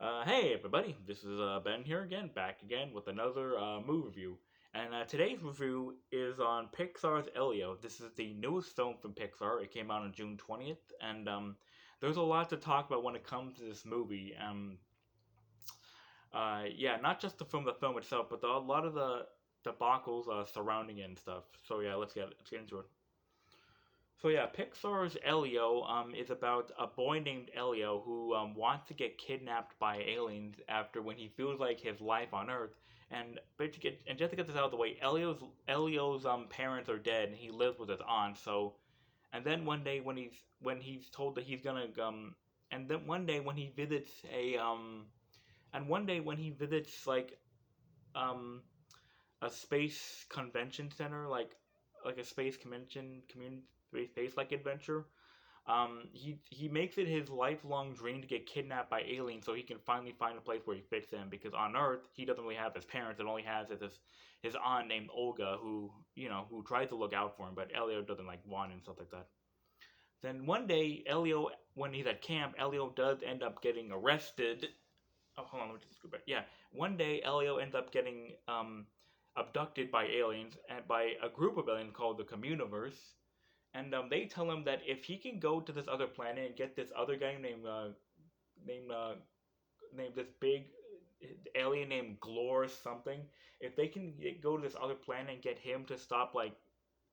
Hey everybody, this is Ben here again, back again with another movie review. And today's review is on Pixar's Elio. This is the newest film from Pixar. It came out on June 20th, and there's a lot to talk about when it comes to this movie. Yeah, not just the film itself, but a lot of the debacles surrounding it and stuff. So yeah, let's get into it. So yeah, Pixar's Elio is about a boy named Elio who wants to get kidnapped by aliens after when he feels like his life on Earth. And just to get this out of the way, Elio's parents are dead and he lives with his aunt. So and then one day when he's told that he's gonna and then one day when he visits a and one day when he visits um a space convention center like a space convention community space like adventure. He makes it his lifelong dream to get kidnapped by aliens so he can finally find a place where he fits in. Because on Earth, he doesn't really have his parents; it only has his aunt named Olga, who tries to look out for him, but Elio doesn't like want and stuff like that. Then one day, when he's at camp, Elio does end up getting arrested. Oh, hold on, let me just go back. Yeah, one day Elio ends up getting abducted by aliens and by a group of aliens called the Communiverse, and they tell him that if he can go to this other planet and get this other guy named uh, named this big alien named Glor something, if they can go to this other planet and get him to stop like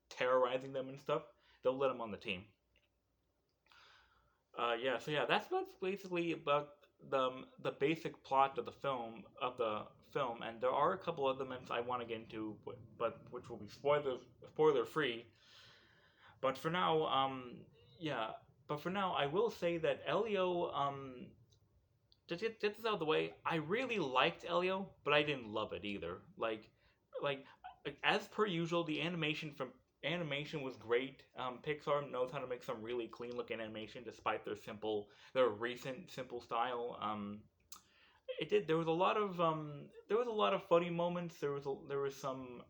terrorizing them and stuff, they'll let him on the team. Yeah, so yeah, that's basically about the basic plot of the film, and there are a couple other elements I want to get into, but which will be spoiler free. But for now, yeah. But for now, I will say that Elio, to get this out of the way, I really liked Elio, but I didn't love it either. Like, as per usual, the animation was great. Pixar knows how to make some really clean looking animation, despite their recent simple style. It did. There was a lot of funny moments. There was some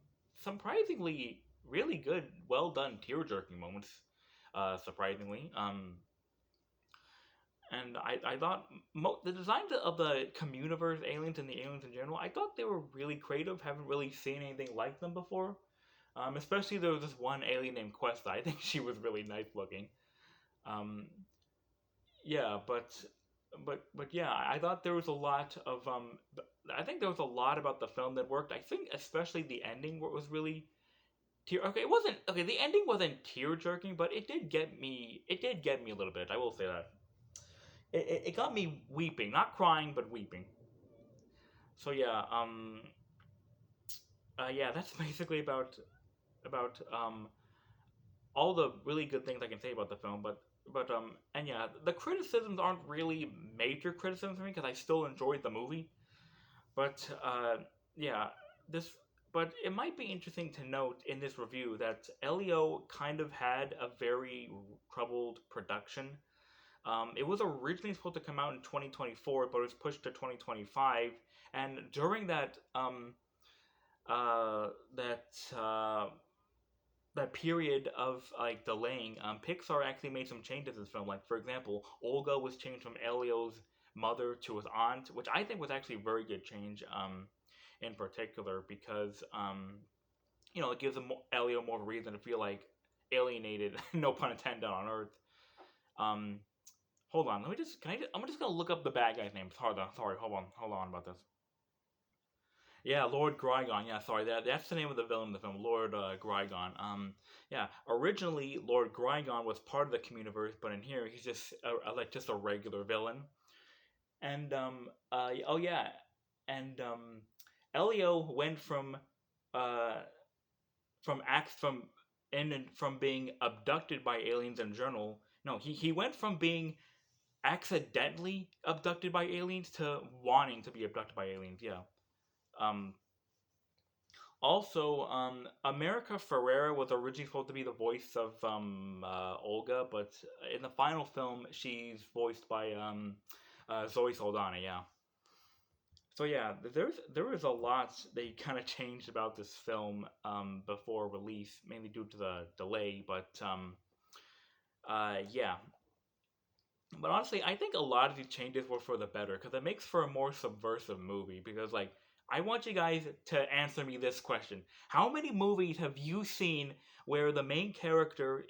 surprisingly really good, well done tear jerking moments. Surprisingly, and I thought the designs of the Communiverse aliens and the aliens in general, I thought they were really creative. Haven't really seen anything like them before. Especially there was this one alien named Questa. I think she was really nice looking. Um, yeah, but yeah, I thought there was a lot of I think there was a lot about the film that worked. I think especially the ending where it was really tear. Okay, it wasn't okay. The ending wasn't tear jerking, but it did get me. It did get me a little bit. I will say that it got me weeping, not crying, but weeping. So yeah, yeah, that's basically about all the really good things I can say about the film. And yeah, the criticisms aren't really major criticisms for me because I still enjoyed the movie. But yeah, this. But it might be interesting to note in this review that Elio kind of had a very troubled production. It was originally supposed to come out in 2024, but it was pushed to 2025. And during uh, that uh, that period of like delaying, Pixar actually made some changes in this film. Like for example, Olga was changed from Elio's mother to his aunt, which I think was actually a very good change. In particular, because it gives Elio more of a reason to feel like alienated, no pun intended, on Earth. Um, Hold on, let me just. Can I? I'm just gonna look up the bad guy's name. Sorry. Hold on about this. Yeah, Lord Grygon. Yeah, sorry. That's the name of the villain in the film, Lord Grygon. Yeah. Originally, Lord Grygon was part of the Communiverse, but in here, he's just like just a regular villain. And oh yeah, and Elio went uh from acts from and from being abducted by aliens in general. No, he went from being accidentally abducted by aliens to wanting to be abducted by aliens. Yeah. Um, Also, America Ferrera was originally supposed to be the voice of Olga, but in the final film, she's voiced by Zoe Saldana. Yeah. So yeah, there was a lot they kind of changed about this film before release, mainly due to the delay. But yeah, But honestly, I think a lot of these changes were for the better because it makes for a more subversive movie. Because like, I want you guys to answer me this question: how many movies have you seen where the main character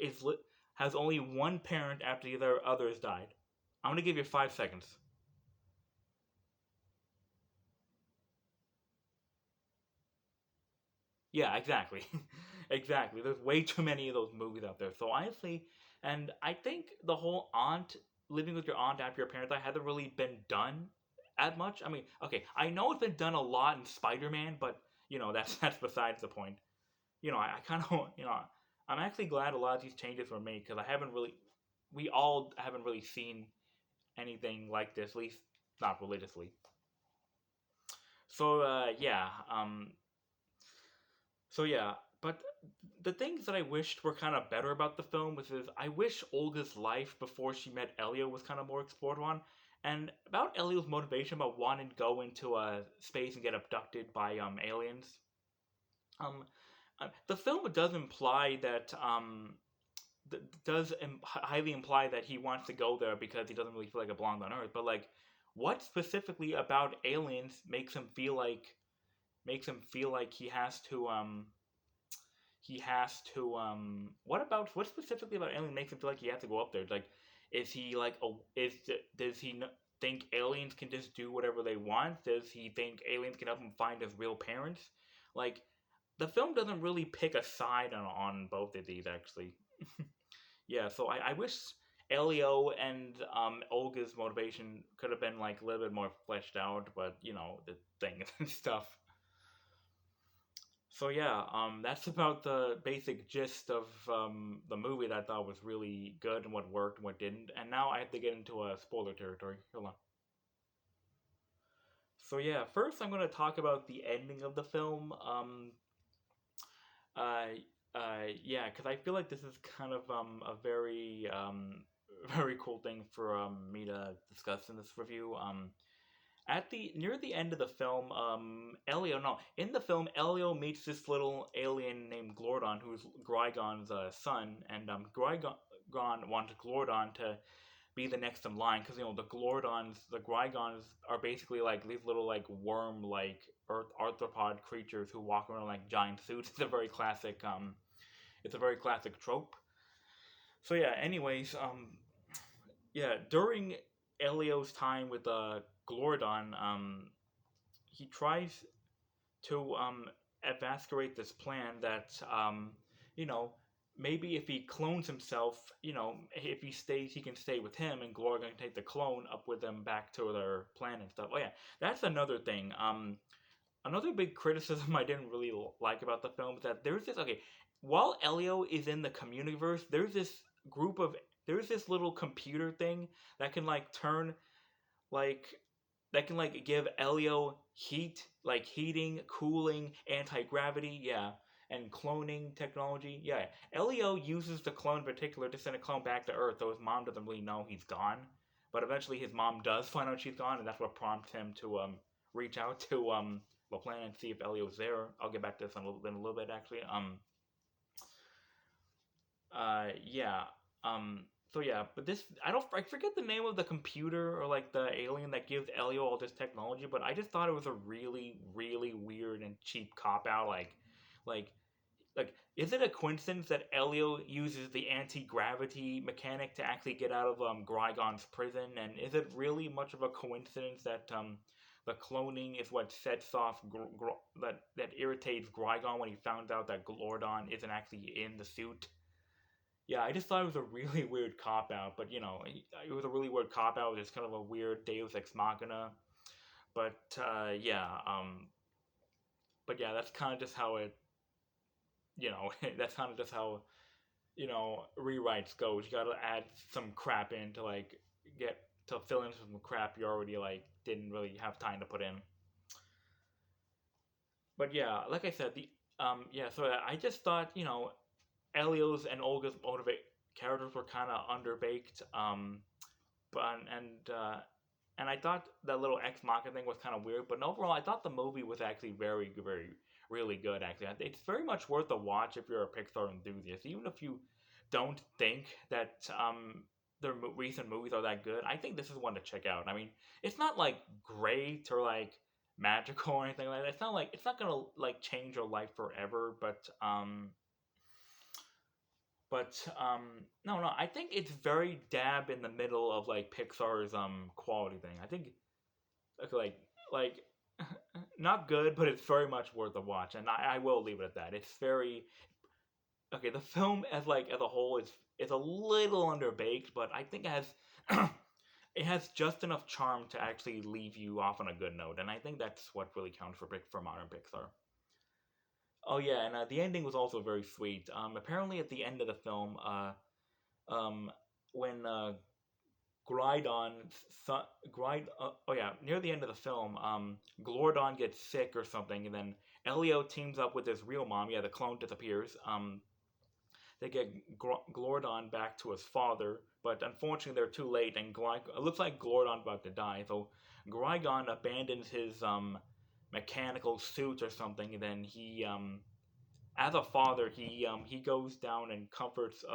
has only one parent after their others died? I'm gonna give you 5 seconds. Yeah, exactly. Exactly. There's way too many of those movies out there. So honestly, and I think the whole aunt living with your aunt after your parents died hasn't really been done as much. I mean, okay, I know it's been done a lot in Spider-Man, but that's besides the point. I kind of I'm actually glad a lot of these changes were made because we all haven't really seen anything like this, at least not religiously. So so yeah, but the things that I wished were kind of better about the film was is I wish Olga's life before she met Elio was kind of more explored on, and about Elio's motivation about wanting to go into space and get abducted by aliens. Um, the film does imply that highly imply that he wants to go there because he doesn't really feel like it belongs on Earth. But like, what specifically about aliens makes him feel like what specifically about alien makes him feel like he has to go up there? Like, is he like a is does he think aliens can just do whatever they want? Does he think aliens can help him find his real parents? Like, the film doesn't really pick a side on both of these actually. Yeah, so I wish Elio and Olga's motivation could have been like a little bit more fleshed out, but the thing and stuff. So yeah, that's about the basic gist of the movie that I thought was really good and what worked and what didn't. And now I have to get into a spoiler territory. Hold on. So yeah, first I'm going to talk about the ending of the film. Uh, yeah, because I feel like this is kind of a very very cool thing for me to discuss in this review. At the near the end of the film, Elio no, in the film Elio meets this little alien named Glordon, who's Grygon's son, and Grygon wants Glordon to be the next in line because the Grygons are basically like these little like worm like arthropod creatures who walk around like giant suits. It's a very classic trope. So yeah, anyways, yeah, during Elio's time with Glordon, he tries to evaluate this plan that you know maybe if he clones himself, if he stays, he can stay with him, and Glorga can take the clone up with them back to their planet and stuff. Oh yeah, that's another thing. Another big criticism I didn't really like about the film is that there's this okay. While Elio is in the communiverse, group of there's this little computer thing that can like turn like that can like give Elio heat, like heating, cooling, anti gravity, yeah, and cloning technology, yeah. Elio uses the clone in particular to send a clone back to Earth, though his mom doesn't really know he's gone. But eventually, his mom does find out she's gone, and that's what prompts him to reach out to the planet and see if Elio's there. I'll get back to this in a little bit, actually. Yeah. So yeah, but I forget the name of the computer or like the alien that gives Elio all this technology, but I just thought it was a really, really weird and cheap cop out. Like, is it a coincidence that Elio uses the anti gravity mechanic to actually get out of Grygon's prison? And is it really much of a coincidence that the cloning is what sets off that irritates Grygon when he found out that Glordon isn't actually in the suit? Yeah, I just thought it was a really weird cop out, but it was a really weird cop out. It's kind of a weird Deus ex machina, but but yeah, that's kind of just how it, that's kind of just how rewrites goes. You got to add some crap in to like get to fill in some crap you already like didn't really have time to put in. But yeah, like I said, the yeah, so I just thought Elio's and Olga's motivate characters were kind of underbaked. But and I thought that little Ex Machina thing was kind of weird. But overall, I thought the movie was actually very, very, really good. Actually, it's very much worth a watch if you're a Pixar enthusiast, even if you don't think that their recent movies are that good, I think this is one to check out. I mean, it's not like great or like magical or anything like that. It's not like it's not gonna like change your life forever, but no, no, I think it's very dab in the middle of like Pixar's quality thing. I think like like not good, but it's very much worth a watch, and I will leave it at that. It's very okay. The film as like as a whole is a little underbaked, but I think it has it has just enough charm to actually leave you off on a good note, and I think that's what really counts for modern Pixar. Oh yeah, and the ending was also very sweet. Apparently at the end of the film, um, when Glydon, oh yeah, near the end of the film, Glordon gets sick or something, and then Elio teams up with his real mom. Yeah, the clone disappears. They get Glordon back to his father, but unfortunately they're too late, and it looks like Glordon's about to die. So Grygon abandons his mechanical suit or something, and then as a father, he goes down and comforts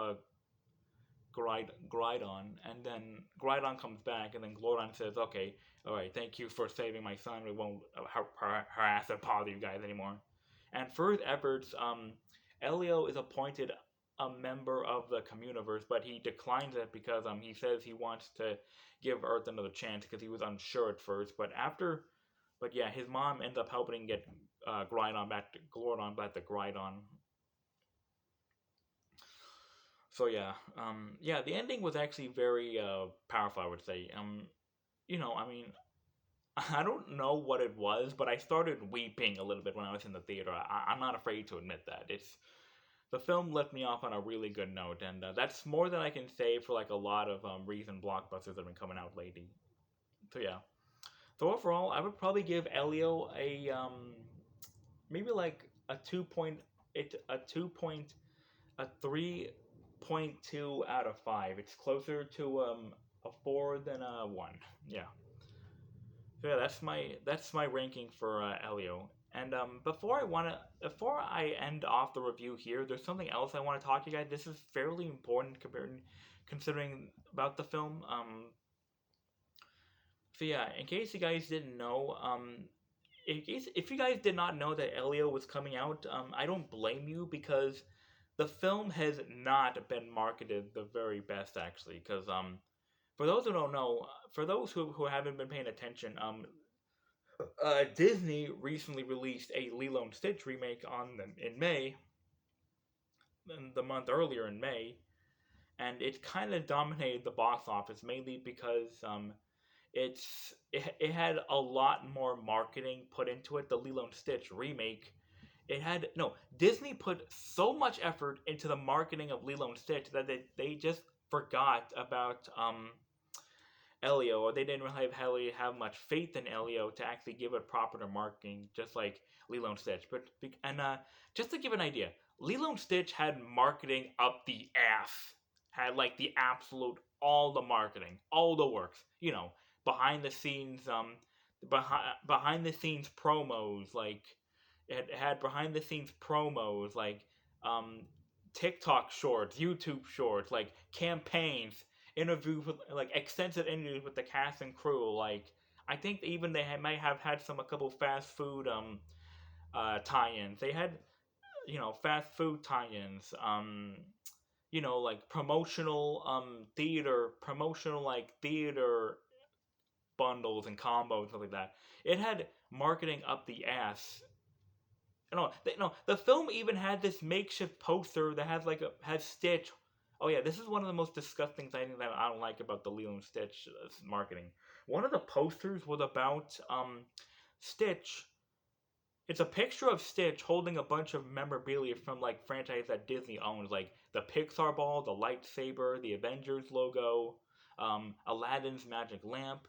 Grydon, and then Grydon comes back, and then Glordon says, "Okay, all right, thank you for saving my son. We won't harass or bother you guys anymore." And for his efforts, Elio is appointed a member of the Communiverse, but he declines it because he says he wants to give Earth another chance because he was unsure at first. But yeah, his mom ends up helping get Glordon back to Grydon. So yeah, the ending was actually very powerful. I would say, I mean, I don't know what it was, but I started weeping a little bit when I was in the theater. I'm not afraid to admit that. It's the film left me off on a really good note, and that's more than I can say for like a lot of recent blockbusters that have been coming out lately. So yeah. So overall, I would probably give Elio a maybe like a 3.2 out of 5. It's closer to a 4 than a 1. Yeah. So yeah, that's my ranking for Elio. And before I end off the review here, there's something else I want to talk to you guys. This is fairly important considering about the film. So yeah, in case you guys didn't know, if you guys did not know that Elio was coming out, I don't blame you because the film has not been marketed the very best actually. Because for those who don't know, for those who haven't been paying attention, Disney recently released a Lilo and Stitch remake in May, the month earlier in May, and it kind of dominated the box office mainly because it had a lot more marketing put into it. The Lilo and Stitch remake, it had no Disney put so much effort into the marketing of Lilo and Stitch that they just forgot about Elio, or they didn't really have much faith in Elio to actually give it proper marketing, just like Lilo and Stitch. Just to give an idea, Lilo and Stitch had marketing up the ass, had like the absolute all the marketing, all the works, behind the scenes, behind the scenes promos, like it had behind the scenes promos, like um, TikTok shorts, YouTube shorts, like campaigns, interviews with like extensive interviews with the cast and crew. Like I think even might have had a couple fast food tie-ins. They had fast food tie-ins. Like promotional like theater bundles and combos and stuff like that. It had marketing up the ass. No, the film even had this makeshift poster that has Stitch. Oh yeah, this is one of the most disgusting things that I don't like about the Lilo and Stitch marketing. One of the posters was about Stitch. It's a picture of Stitch holding a bunch of memorabilia from like franchise that Disney owns, like the Pixar ball, the lightsaber, the Avengers logo, Aladdin's magic lamp.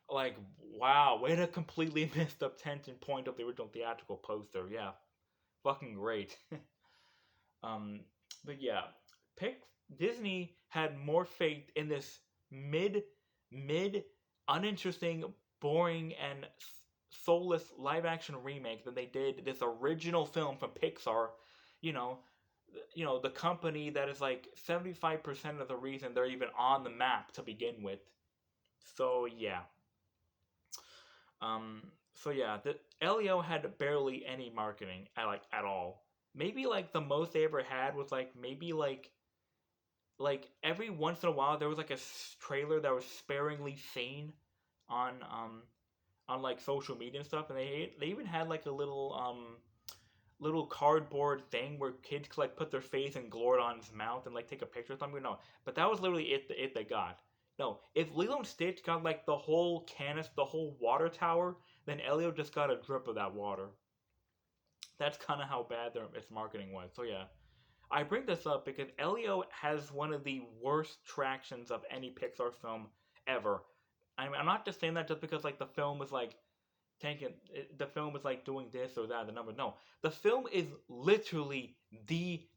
Like, wow, way to completely miss the tension point of the original theatrical poster. Yeah, fucking great. um, but yeah, pick Disney had more faith in this mid, uninteresting, boring, and soulless live action remake than they did this original film from Pixar. You know, the company that is like 75% of the reason they're even on the map to begin with. So yeah. Um, so yeah, the Elio had barely any marketing at all. Maybe like the most they ever had was like maybe like every once in a while there was like a trailer that was sparingly seen on on like social media and stuff, and they even had like a little cardboard thing where kids could like put their face and glort on his mouth and like take a picture or something. No, but that was literally it they got. No, if Lilo and Stitch got like the whole the whole water tower, then Elio just got a drip of that water. That's kind of how bad its marketing was. So yeah, I bring this up because Elio has one of the worst tractions of any Pixar film ever. I'm not just saying that just because like the film was like tanking, the film is like doing this or that, the number. No, the film is literally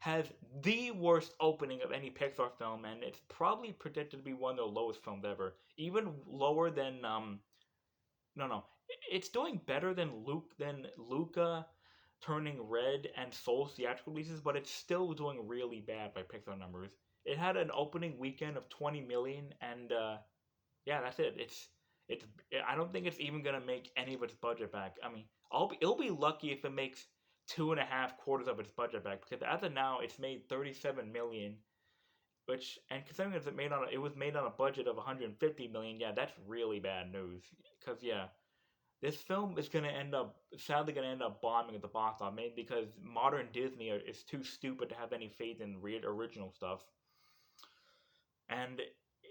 has the worst opening of any Pixar film, and it's probably predicted to be one of the lowest films ever, even lower than no, it's doing better than Luca, Turning Red, and Soul theatrical releases, but it's still doing really bad by Pixar numbers. It had an opening weekend of 20 million, and yeah, that's it. It's. I don't think it's even gonna make any of its budget back. I mean, it'll be lucky if it makes 2.5 quarters of its budget back because as of now, it's made 37 million. Which, and considering it was made on a budget of 150 million, yeah, that's really bad news. Because yeah, this film is gonna end up sadly gonna end up bombing at the box office, maybe because modern Disney is too stupid to have any faith in original stuff. And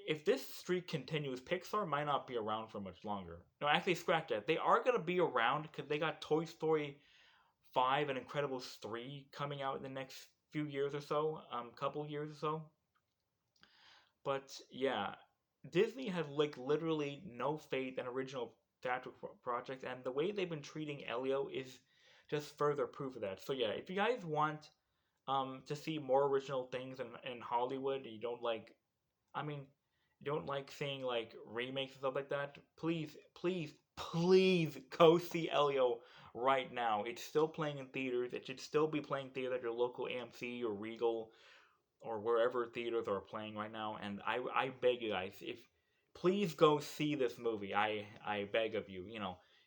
if this streak continues, Pixar might not be around for much longer. No, actually, scratch that. They are going to be around because they got Toy Story 5 and Incredibles 3 coming out in the next few years or so, couple years or so. But yeah, Disney has like literally no faith in original theatrical projects, and the way they've been treating Elio is just further proof of that. So yeah, if you guys want to see more original things in Hollywood, you don't like I mean, you don't like seeing like remakes and stuff like that, please go see Elio right now. It's still playing in theaters. It should still be playing theater at your local AMC or Regal or wherever theaters are playing right now. And I beg you guys, if please go see this movie. I beg of you.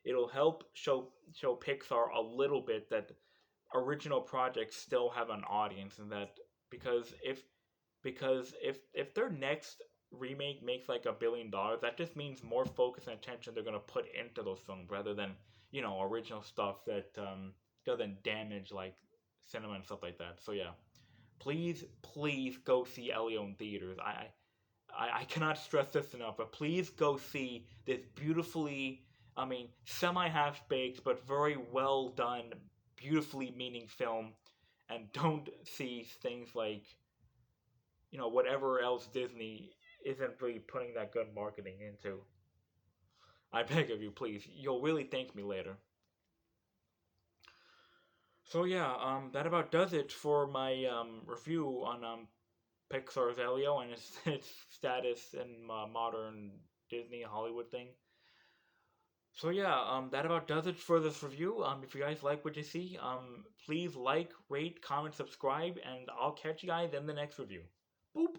It'll help show Pixar a little bit that original projects still have an audience, and that because if their next remake makes like $1 billion, that just means more focus and attention they're gonna put into those films rather than original stuff that doesn't damage like cinema and stuff like that. So yeah, please go see Elio in theaters. I cannot stress this enough, but please go see this beautifully, I mean, semi half baked but very well done, beautifully meaning film, and don't see things like whatever else Disney isn't really putting that good marketing into. I beg of you, please. You'll really thank me later. So yeah, that about does it for my review on Pixar's Elio and its status in modern Disney Hollywood thing. So yeah, that about does it for this review. If you guys like what you see, please like, rate, comment, subscribe, and I'll catch you guys in the next review. Boop.